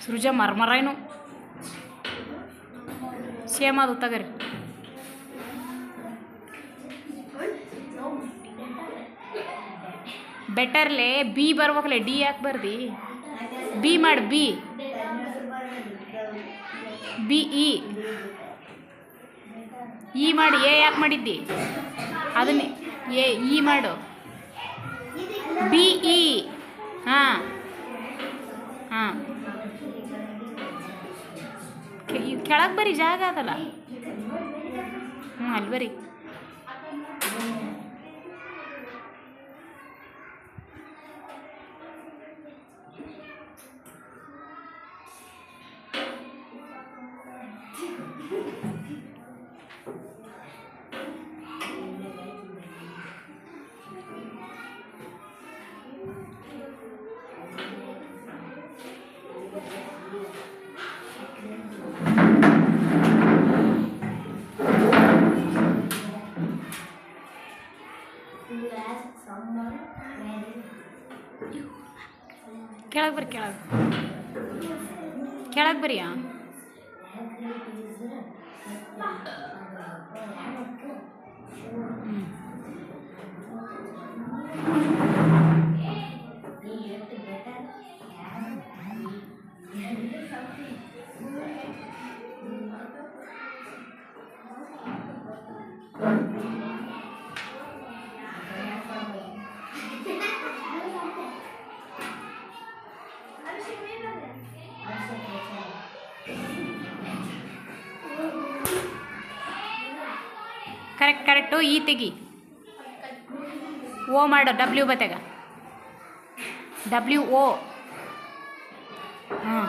Srija ಮರ್ಮರಾಯ್ನು same ಅದು ತಗರಿ. ಬೆಟರ್ಲೆ B ಬರ್ಬೇಕಲ್ಲ, D ಯಾಕೆ ಬರ್ದಿ? ಬಿ ಮಾಡಿ, ಬಿ ಬಿ ಇ ಮಾಡಿ. ಎ ಯಾಕೆ ಮಾಡಿದ್ದಿ? ಅದನ್ನ ಎ ಇ ಮಾಡು. B E. ಹಾಂ ಹಾಂ, ಕೆಳಗೆ ಬರೀ, ಜಾಗ ಅದಲ್ಲ. ಅಲ್ಲಿ ಬರೀ. ಕೆಳಗೆ ಬರ್ರಿ, ಕೆಳಗೆ ಬರ್ರಿ. ಕರೆಕ್ಟು. ಈ ತೆಗಿ, ಓ ಮಾಡು. ಡಬ್ಲ್ಯೂ ಬತೆಗ, ಡಬ್ಲ್ಯೂ ಓ. ಹಾಂ